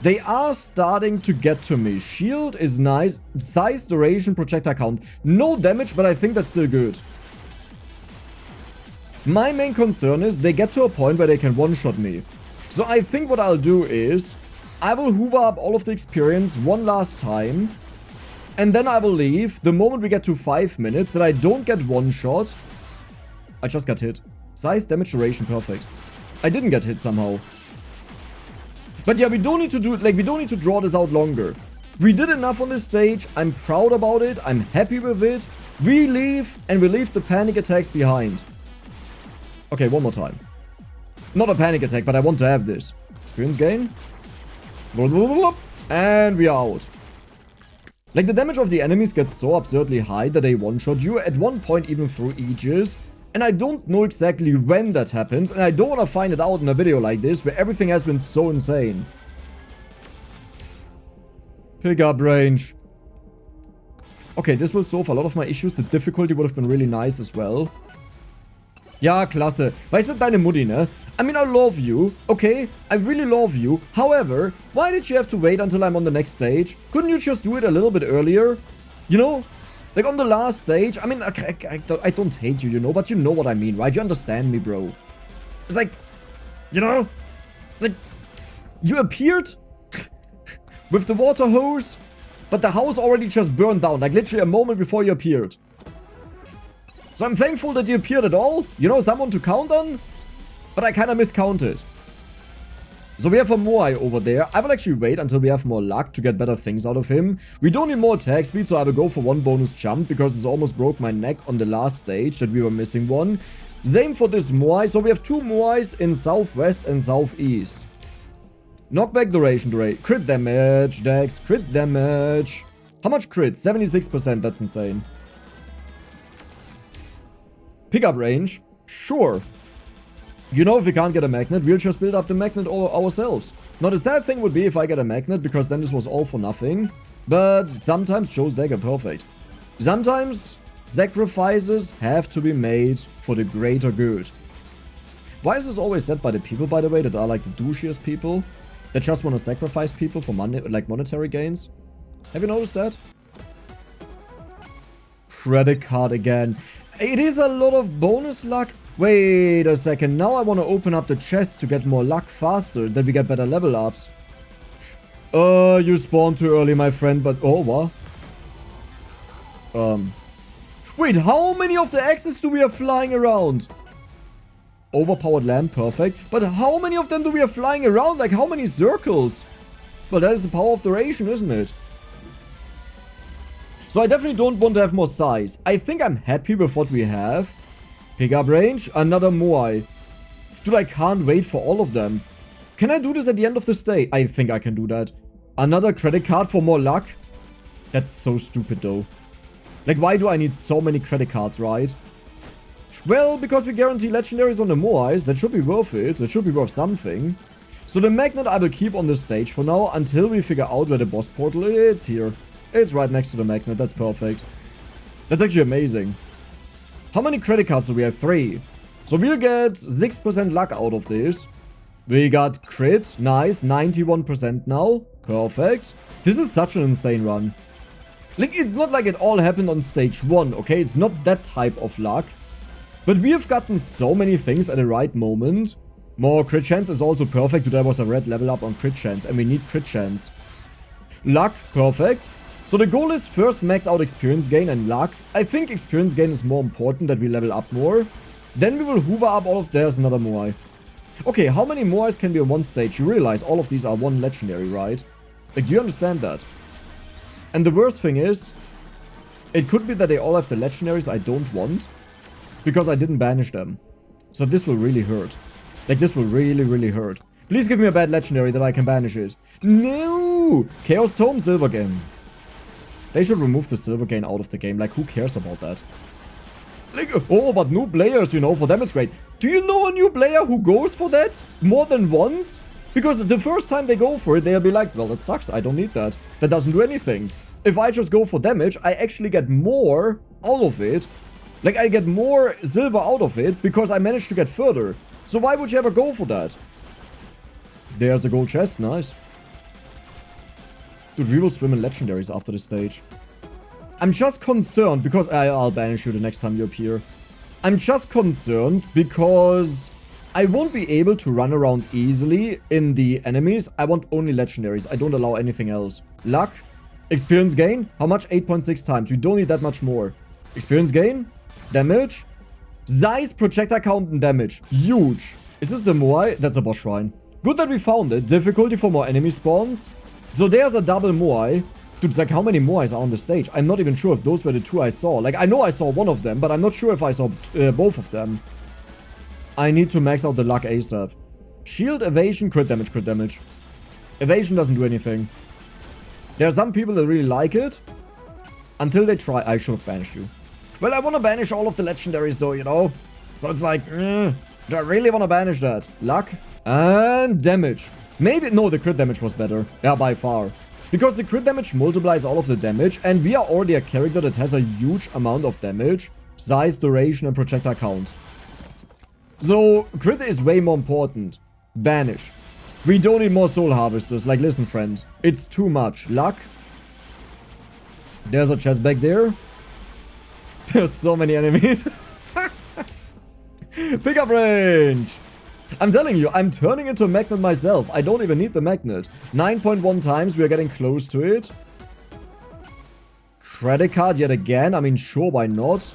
They are starting to get to me. Shield is nice. Size, duration, projectile count. No damage, but I think that's still good. My main concern is they get to a point where they can one-shot me. So I think what I'll do is I will hoover up all of the experience one last time. And then I will leave the moment we get to 5 minutes that I don't get one-shot. I just got hit. Size, damage, duration, perfect. I didn't get hit somehow. But yeah, we don't need to do it, like, we don't need to draw this out longer. We did enough on this stage. I'm proud about it. I'm happy with it. We leave, and we leave the panic attacks behind. Okay, one more time. Not a panic attack, but I want to have this. Experience gain. And we are out. Like, the damage of the enemies gets so absurdly high that they one-shot you, at one point even through Aegis. And I don't know exactly when that happens, and I don't want to find it out in a video like this, where everything has been so insane. Pick up range. Okay, this will solve a lot of my issues. The difficulty would have been really nice as well. Ja, klasse. Weißt du, deine Mutti, ne? I mean, I love you, okay? I really love you. However, why did you have to wait until I'm on the next stage? Couldn't you just do it a little bit earlier? You know? Like, on the last stage, I mean, I don't hate you, you know, but you know what I mean, right? You understand me, bro. It's like, you know? It's like, you appeared with the water hose, but the house already just burned down, like, literally a moment before you appeared. So I'm thankful that you appeared at all. You know, someone to count on, but I kind of miscounted. So we have a Moai over there. I will actually wait until we have more luck to get better things out of him. We don't need more attack speed, so I will go for one bonus jump because it's almost broke my neck on the last stage that we were missing one. Same for this Moai. So we have 2 Moais in southwest and southeast. Knockback, duration, crit damage, dex, crit damage. How much crit? 76%, that's insane. Pickup range? Sure. You know, if we can't get a magnet, we'll just build up the magnet ourselves. Now, the sad thing would be if I get a magnet, because then this was all for nothing. But sometimes Joe's dagger perfect. Sometimes sacrifices have to be made for the greater good. Why is this always said by the people, by the way, that are like the douchiest people? That just want to sacrifice people for money, like monetary gains? Have you noticed that? Credit card again. It is a lot of bonus luck. Wait a second, now I want to open up the chest to get more luck faster, that we get better level ups. You spawned too early, my friend, but... Oh, what? Wait, how many of the axes do we have flying around? Overpowered lamp, perfect. But how many of them do we have flying around? Like, how many circles? Well, that is the power of duration, isn't it? So I definitely don't want to have more size. I think I'm happy with what we have. Pickup range, another Moai. Dude, I can't wait for all of them. Can I do this at the end of the stage? I think I can do that. Another credit card for more luck? That's so stupid though. Like, why do I need so many credit cards, right? Well, because we guarantee legendaries on the Moais. That should be worth it. That should be worth something. So the magnet I will keep on this stage for now until we figure out where the boss portal is here. It's right next to the magnet. That's perfect. That's actually amazing. How many credit cards do we have? 3. So we'll get 6% luck out of this. We got crit. Nice. 91% now. Perfect. This is such an insane run. Like, it's not like it all happened on stage 1, okay? It's not that type of luck. But we have gotten so many things at the right moment. More crit chance is also perfect. There was a red level up on crit chance, and we need crit chance. Luck, perfect. So the goal is first max out experience gain and luck. I think experience gain is more important that we level up more. Then we will hoover up all of... There's another Moai. Okay, how many Moais can be on one stage? You realize all of these are one legendary, right? Like, do you understand that? And the worst thing is, it could be that they all have the legendaries I don't want. Because I didn't banish them. So this will really hurt. Like, this will really, really hurt. Please give me a bad legendary that I can banish it. No! Chaos Tome, Silver Game. They should remove the Silver Gain out of the game. Like, who cares about that? Like, oh, but new players, you know, for them it's great. Do you know a new player who goes for that more than once? Because the first time they go for it, they'll be like, well, that sucks. I don't need that. That doesn't do anything. If I just go for damage, I actually get more out of it. Like, I get more silver out of it because I managed to get further. So why would you ever go for that? There's a gold chest. Nice. Dude, we will swim in legendaries after this stage. I'm just concerned because... I'll banish you the next time you appear. I'm just concerned because I won't be able to run around easily in the enemies. I want only legendaries. I don't allow anything else. Luck. Experience gain. How much? 8.6 times. We don't need that much more. Experience gain. Damage. Size, projectile count, and damage. Huge. Is this the Moai? That's a boss shrine. Good that we found it. Difficulty for more enemy spawns. So there's a double Moai. Dude, it's like how many Moais are on the stage? I'm not even sure if those were the 2 I saw. Like, I know I saw one of them, but I'm not sure if I saw both of them. I need to max out the luck ASAP. Shield, evasion, crit damage, crit damage. Evasion doesn't do anything. There are some people that really like it. Until they try. I should have banished you. Well, I want to banish all of the legendaries though, you know? So it's like, do I really want to banish that? Luck and damage. Maybe, no, the crit damage was better. Yeah, by far. Because the crit damage multiplies all of the damage, and we are already a character that has a huge amount of damage, size, duration, and projectile count. So, crit is way more important. Banish. We don't need more soul harvesters. Like, listen, friend. It's too much. Luck. There's a chest back there. There's so many enemies. Pickup range. I'm telling you, I'm turning into a magnet myself. I don't even need the magnet. 9.1 times, we are getting close to it. Credit card yet again. I mean, sure, why not?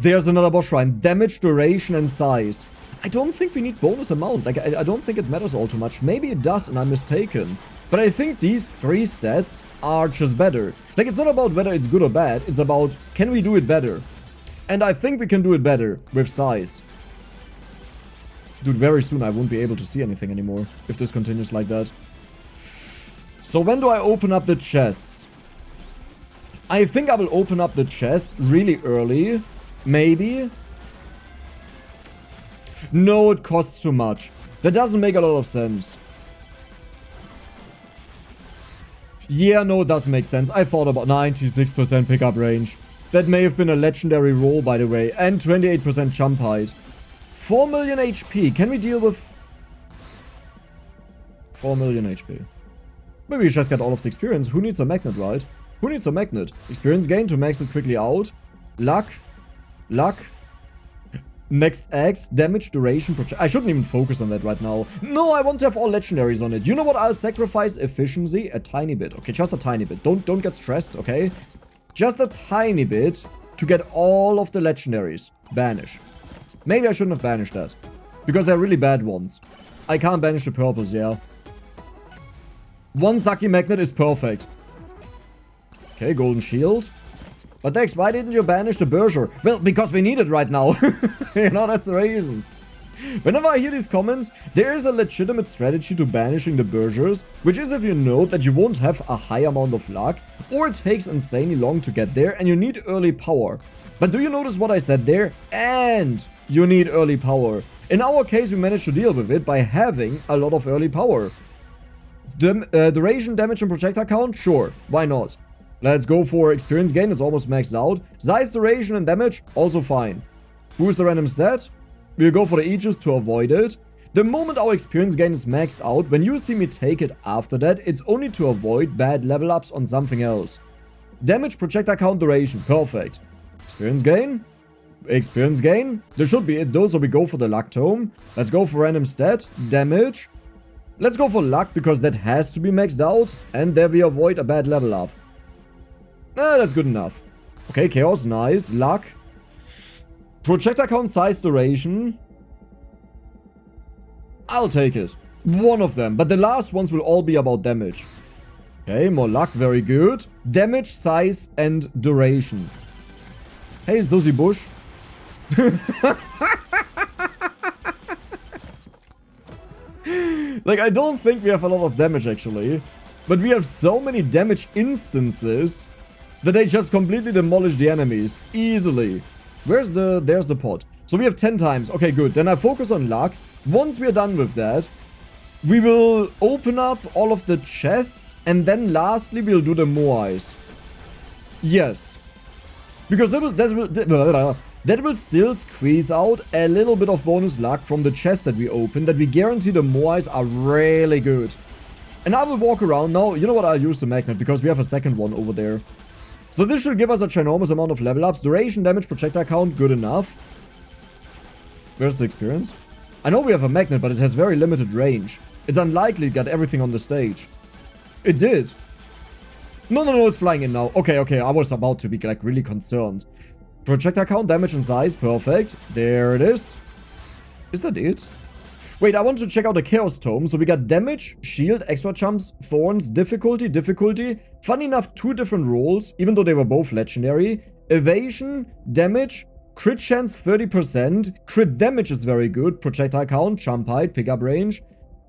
There's another boss shrine. Damage, duration, and size. I don't think we need bonus amount. Like, I don't think it matters all too much. Maybe it does, and I'm mistaken. But I think these 3 stats are just better. Like, it's not about whether it's good or bad. It's about, can we do it better? And I think we can do it better with size. Dude, very soon I won't be able to see anything anymore if this continues like that. So when do I open up the chest? I think I will open up the chest really early. Maybe. No, it costs too much. That doesn't make a lot of sense. Yeah, no, it doesn't make sense. I thought about 96% pickup range. That may have been a legendary roll, by the way. And 28% jump height. 4 million HP. Can we deal with 4 million HP? Maybe we just got all of the experience. Who needs a magnet, right? Who needs a magnet? Experience gain to max it quickly out. Luck. Luck. Next X. Damage, duration, I shouldn't even focus on that right now. No, I want to have all legendaries on it. You know what? I'll sacrifice efficiency a tiny bit. Okay, just a tiny bit. Don't get stressed, okay? Just a tiny bit to get all of the legendaries. Banish. Maybe I shouldn't have banished that. Because they're really bad ones. I can't banish the purples, yeah. One Saki magnet is perfect. Okay, golden shield. But Dex, why didn't you banish the Berger? Well, because we need it right now. You know, that's the reason. Whenever I hear these comments, there is a legitimate strategy to banishing the Bergers, which is if you know that you won't have a high amount of luck, or it takes insanely long to get there, and you need early power. But do you notice what I said there? And you need early power. In our case, we managed to deal with it by having a lot of early power. Duration, damage, and projectile count? Sure, why not? Let's go for experience gain, it's almost maxed out. Size, duration, and damage? Also fine. Boost the random stat? We'll go for the Aegis to avoid it. The moment our experience gain is maxed out, when you see me take it after that, it's only to avoid bad level ups on something else. Damage, projectile count, duration. Perfect. Experience gain? Experience gain? There should be it though, so we go for the luck tome. Let's go for random stat. Damage. Let's go for luck because that has to be maxed out. And there we avoid a bad level up. That's good enough. Okay, chaos, nice. Luck. Projectile count, size, duration. I'll take it. One of them, but the last ones will all be about damage. Okay, more luck, very good. Damage, size, and duration. Hey, Susie Bush. Like, I don't think we have a lot of damage, actually. But we have so many damage instances that they just completely demolish the enemies. Easily. There's the pot. So we have 10 times. Okay, good. Then I focus on luck. Once we're done with that, we will open up all of the chests. And then lastly, we'll do the Moais. Yes. Because that will still squeeze out a little bit of bonus luck from the chest that we open. That we guarantee the Moais are really good. And I will walk around now. You know what? I'll use the magnet because we have a second one over there. So this should give us a ginormous amount of level ups. Duration, damage, projectile count, good enough. Where's the experience? I know we have a magnet, but it has very limited range. It's unlikely it got everything on the stage. It did. No, it's flying in now. Okay, I was about to be like really concerned. Projectile count, damage, and size, perfect. There it is. Is that it? Wait, I want to check out the Chaos Tome. So we got damage, shield, extra jumps, thorns, difficulty. Funny enough, 2 different rolls, even though they were both legendary. Evasion, damage, crit chance 30%. Crit damage is very good. Projectile count, jump height, pickup range.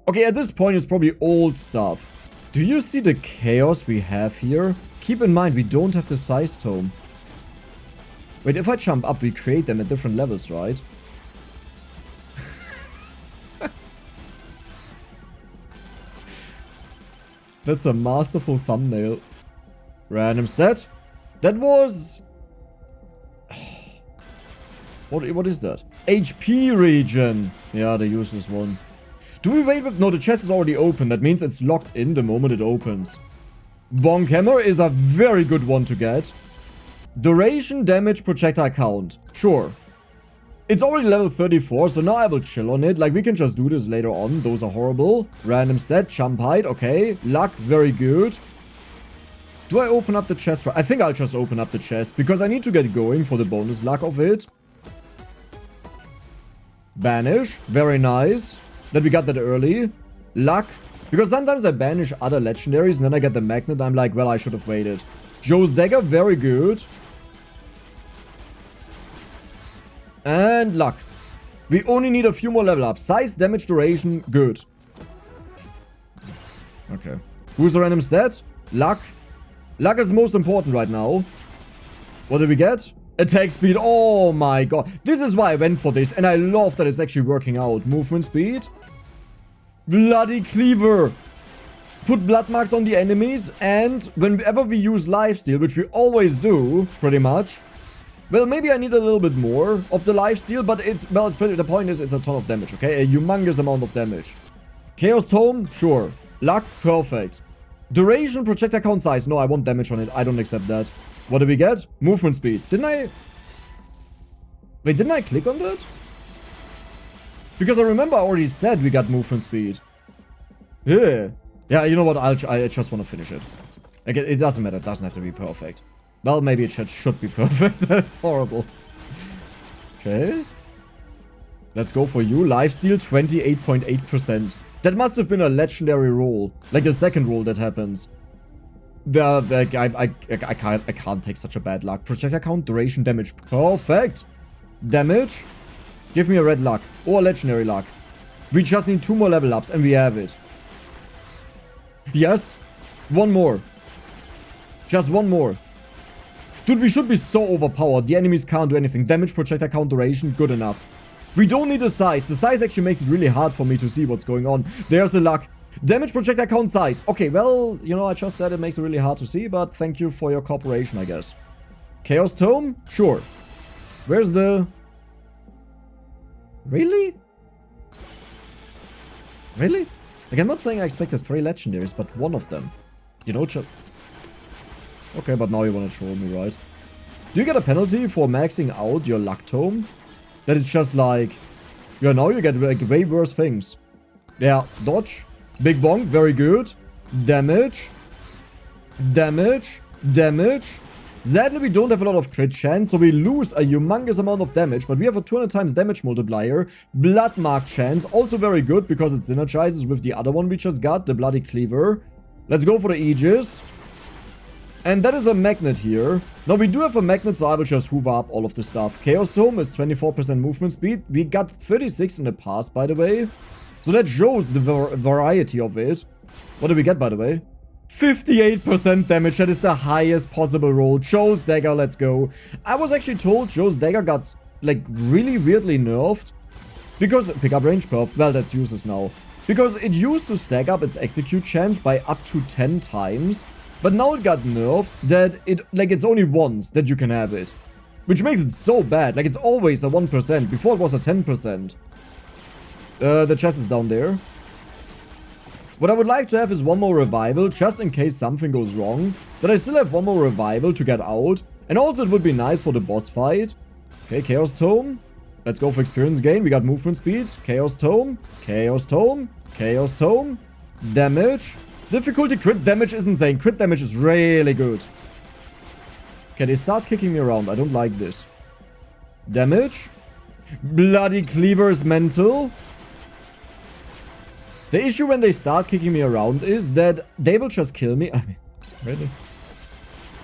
Okay, at this point, it's probably old stuff. Do you see the chaos we have here? Keep in mind, we don't have the size tome. Wait, if I jump up, we create them at different levels, right? That's a masterful thumbnail. Random stat. That was... What is that? HP region. Yeah, the useless one. Do we wait with... No, the chest is already open. That means it's locked in the moment it opens. Bonk Hammer is a very good one to get. Duration, damage, projectile count. Sure. It's already level 34, so now I will chill on it. Like, we can just do this later on. Those are horrible. Random stat, jump height, okay. Luck, very good. Do I open up the chest? I think I'll just open up the chest, because I need to get going for the bonus luck of it. Banish, very nice. That we got that early. Luck, because sometimes I banish other legendaries, and then I get the magnet. I'm like, well, I should have waited. Joe's dagger, very good. And luck. We only need a few more level ups. Size, damage, duration, good. Okay. Who's the random stat? Luck. Luck is most important right now. What did we get? Attack speed. Oh my god. This is why I went for this. And I love that it's actually working out. Movement speed. Bloody cleaver. Put blood marks on the enemies. And whenever we use lifesteal, which we always do, pretty much. Well, maybe I need a little bit more of the lifesteal, but it's pretty, the point is it's a ton of damage, okay? A humongous amount of damage. Chaos Tome, sure. Luck, perfect. Duration, projectile count, size. No, I want damage on it. I don't accept that. What did we get? Movement speed. Didn't I... Wait, didn't I click on that? Because I remember I already said we got movement speed. Yeah. Yeah, you know what? I just want to finish it. Like, it doesn't matter. It doesn't have to be perfect. Well, maybe it should be perfect. That's horrible. Okay. Let's go for you. Lifesteal 28.8%. That must have been a legendary roll. Like the second roll that happens. I can't take such a bad luck. Projectile count, duration, damage. Perfect. Damage. Give me a red luck. Or a legendary luck. We just need 2 more level ups and we have it. Yes. 1 more. Just 1 more. Dude, we should be so overpowered. The enemies can't do anything. Damage, projectile count, duration, good enough. We don't need the size. The size actually makes it really hard for me to see what's going on. There's the luck. Damage projectile count size. Okay, well, you know, I just said it makes it really hard to see, but thank you for your cooperation, I guess. Chaos Tome? Sure. Where's the... Really? Really? Like, I'm not saying I expected 3 legendaries, but one of them. You know, just... Okay, but now you want to troll me, right? Do you get a penalty for maxing out your luck tome? That it's just like... Yeah, now you get like way worse things. Yeah, dodge. Big bonk, very good. Damage. Damage. Damage. Sadly, we don't have a lot of crit chance, so we lose a humongous amount of damage, but we have a 200 times damage multiplier. Blood mark chance, also very good because it synergizes with the other one we just got, the bloody cleaver. Let's go for the Aegis. And that is a magnet here. Now, we do have a magnet, so I will just hoover up all of the stuff. Chaos Tome is 24% movement speed. We got 36 in the past, by the way. So that shows the variety of it. What did we get, by the way? 58% damage. That is the highest possible roll. Joe's Dagger, let's go. I was actually told Joe's Dagger got, like, really weirdly nerfed. Because, pick up range perf. Well, that's useless now. Because it used to stack up its execute chance by up to 10 times. But now it got nerfed that it's only once that you can have it. Which makes it so bad. Like, it's always a 1%. Before it was a 10%. The chest is down there. What I would like to have is one more revival, just in case something goes wrong. That I still have one more revival to get out. And also it would be nice for the boss fight. Okay, Chaos Tome. Let's go for experience gain. We got movement speed. Chaos Tome. Chaos Tome. Chaos Tome. Damage. Difficulty. Crit damage is insane. Crit damage is really good. Okay, they start kicking me around. I don't like this. Damage. Bloody cleaver is mental. The issue when they start kicking me around is that they will just kill me. I mean, really?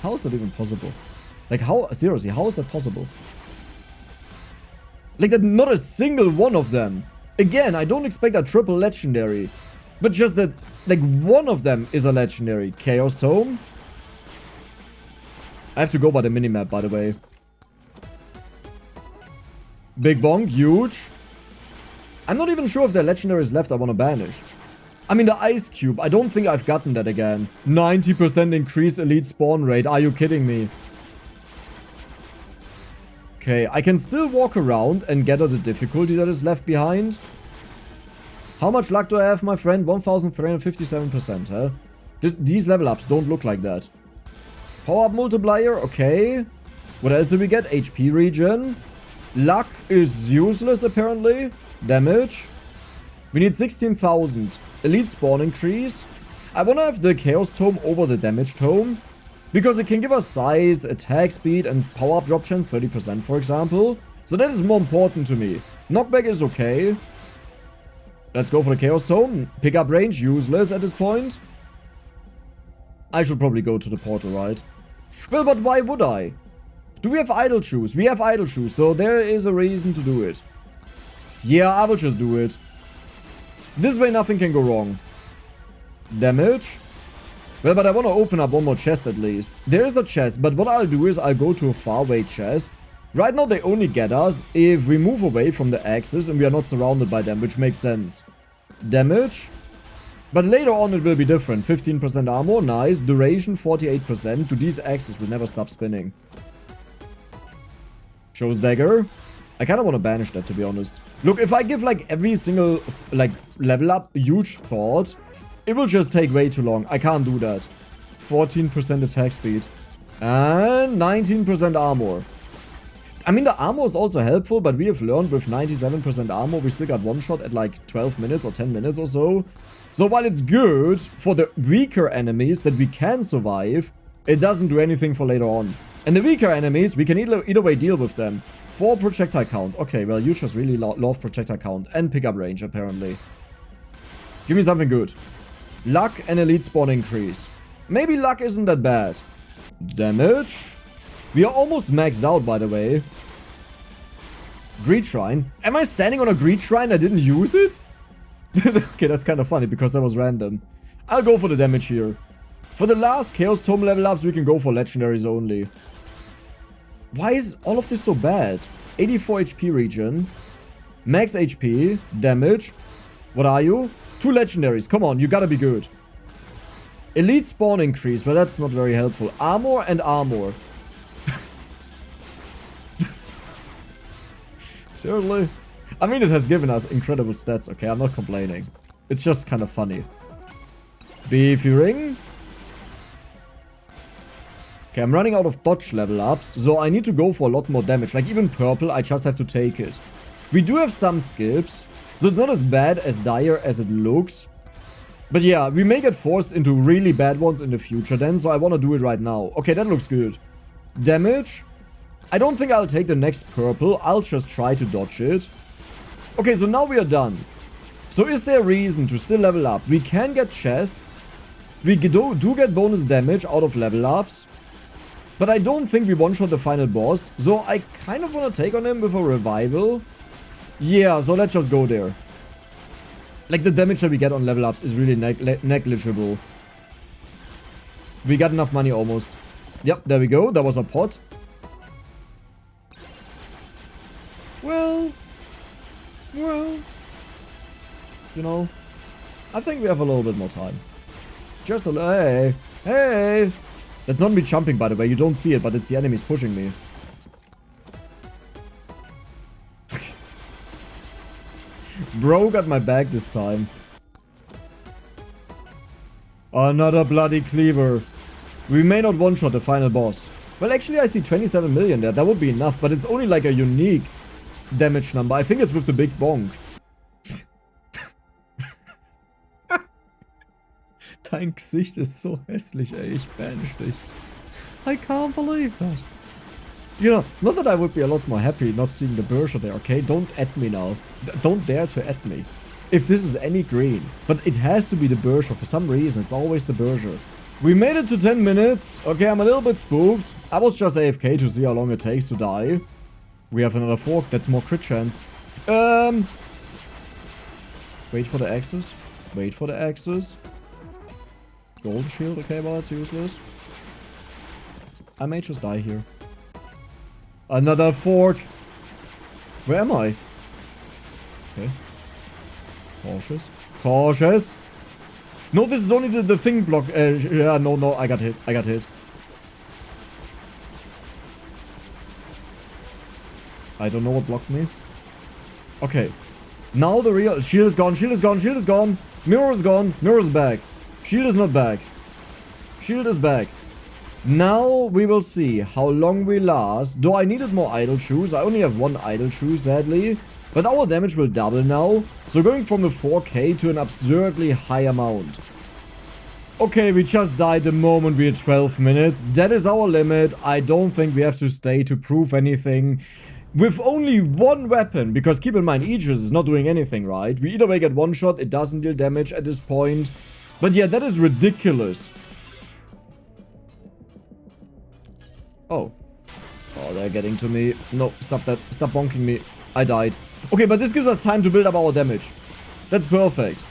How is that even possible? Like, how? Seriously, how is that possible? Like, that not a single one of them. Again, I don't expect a triple legendary. But just that, like, one of them is a legendary. Chaos Tome. I have to go by the minimap, by the way. Big bonk, huge. I'm not even sure if there are legendaries left I want to banish. I mean, the Ice Cube. I don't think I've gotten that again. 90% increase elite spawn rate. Are you kidding me? Okay, I can still walk around and gather the difficulty that is left behind. How much luck do I have, my friend? 1357%, huh? These level ups don't look like that. Power up multiplier, okay. What else did we get? HP regen. Luck is useless, apparently. Damage. We need 16,000. Elite spawn increase. I want to have the Chaos Tome over the Damage Tome. Because it can give us size, attack speed, and power up drop chance 30%, for example. So that is more important to me. Knockback is okay. Let's go for the Chaos Tome. Pick up range, useless at this point. I should probably go to the portal, right? Well, but why would I? Do we have idle shoes? We have idle shoes, so there is a reason to do it. Yeah, I will just do it. This way nothing can go wrong. Damage. Well, but I want to open up one more chest at least. There is a chest, but what I'll do is I'll go to a faraway chest. Right now they only get us if we move away from the axes and we are not surrounded by them, which makes sense. Damage. But later on it will be different. 15% armor, nice. Duration 48%. To these axes will never stop spinning. Joe's Dagger. I kind of want to banish that, to be honest. Look, if I give like every single like level up huge thought, it will just take way too long. I can't do that. 14% attack speed. And 19% armor. I mean, the armor is also helpful, but we have learned with 97% armor, we still got one shot at like 12 minutes or 10 minutes or so. So while it's good for the weaker enemies that we can survive, it doesn't do anything for later on. And the weaker enemies, we can either way deal with them. 4 projectile count. Okay, well, you just really love projectile count and pickup range, apparently. Give me something good. Luck and elite spawn increase. Maybe luck isn't that bad. Damage. We are almost maxed out, by the way. Greed Shrine. Am I standing on a Greed Shrine? I didn't use it? Okay, that's kind of funny because that was random. I'll go for the damage here. For the last Chaos Tome level ups, we can go for legendaries only. Why is all of this so bad? 84 HP regen. Max HP. Damage. What are you? 2 legendaries. Come on, you gotta be good. Elite spawn increase, but that's not very helpful. Armor and armor. Seriously? I mean, it has given us incredible stats. Okay, I'm not complaining. It's just kind of funny. Beefy ring. Okay, I'm running out of dodge level ups, so I need to go for a lot more damage. Like, even purple, I just have to take it. We do have some skips, so it's not as bad as dire as it looks. But yeah, we may get forced into really bad ones in the future then, so I want to do it right now. Okay, that looks good. Damage. I don't think I'll take the next purple. I'll just try to dodge it. Okay, so now we are done. So is there a reason to still level up? We can get chests. We do get bonus damage out of level ups. But I don't think we one-shot the final boss. So I kind of want to take on him with a revival. Yeah, so let's just go there. Like, the damage that we get on level ups is really negligible. We got enough money almost. Yep, there we go. That was a pot. Well, you know, I think we have a little bit more time. Just a little, hey. That's not me jumping, by the way. You don't see it, but it's the enemies pushing me. Bro got my back this time. Another bloody cleaver. We may not one-shot the final boss. Well, actually, I see 27 million there. That would be enough, but it's only like a unique damage number. I think it's with the big bonk. Dein Gesicht ist so hässlich, ey. Ich banish dich. I can't believe that. You know, not that I would be a lot more happy not seeing the Berger there, okay? Don't add me now. Don't dare to add me. If this is any green. But it has to be the Berger. For some reason, it's always the Berger. We made it to 10 minutes. Okay, I'm a little bit spooked. I was just AFK to see how long it takes to die. We have another fork. That's more crit chance. Wait for the axes. Wait for the axes. Golden shield. Okay, well, that's useless. I may just die here. Another fork. Where am I? Okay. Cautious. Cautious. No, this is only the thing block. Yeah, no, I got hit. I got hit. I don't know what blocked me. Okay. Now the real... Shield is gone. Shield is gone. Shield is gone. Mirror is gone. Mirror is back. Shield is not back. Shield is back. Now we will see how long we last. Though I needed more idle shoes. I only have 1 idle shoe, sadly. But our damage will double now. So going from a 4k to an absurdly high amount. Okay, we just died the moment we had 12 minutes. That is our limit. I don't think we have to stay to prove anything. With only 1 weapon. Because keep in mind, Aegis is not doing anything, right? We either way get 1 shot. It doesn't deal damage at this point. But yeah, that is ridiculous. Oh. Oh, they're getting to me. No, stop that. Stop bonking me. I died. Okay, but this gives us time to build up our damage. That's perfect.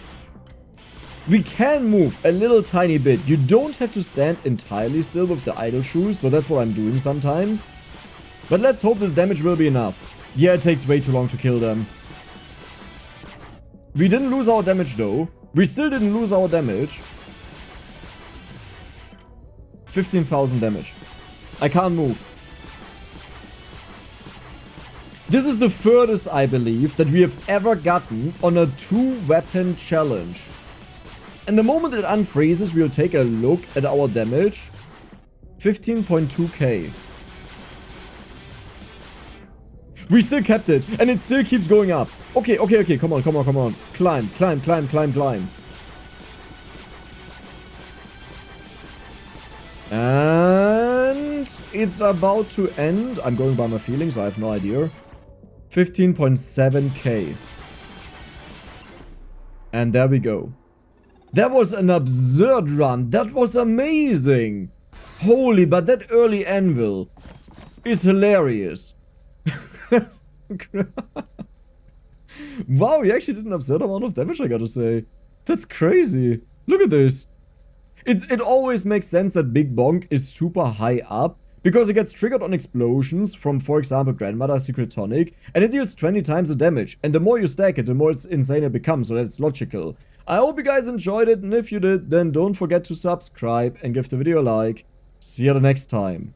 We can move a little tiny bit. You don't have to stand entirely still with the idle shoes, so that's what I'm doing sometimes. But let's hope this damage will be enough. Yeah, it takes way too long to kill them. We didn't lose our damage though. We still didn't lose our damage. 15,000 damage. I can't move. This is the furthest, I believe, that we have ever gotten on a 2-weapon challenge. And the moment it unfreezes, we'll take a look at our damage. 15.2k. We still kept it, and it still keeps going up. Okay, come on. Climb. And it's about to end. I'm going by my feelings, I have no idea. 15.7k. And there we go. That was an absurd run. That was amazing. Holy, but that early Anvil is hilarious. Wow, he actually did an absurd amount of damage, I gotta say. That's crazy. Look at this. It always makes sense that Big Bonk is super high up, because it gets triggered on explosions from, for example, Grandmother Secret Tonic, and it deals 20 times the damage. And the more you stack it, the more it's insane it becomes, so that's logical. I hope you guys enjoyed it, and if you did, then don't forget to subscribe and give the video a like. See you the next time.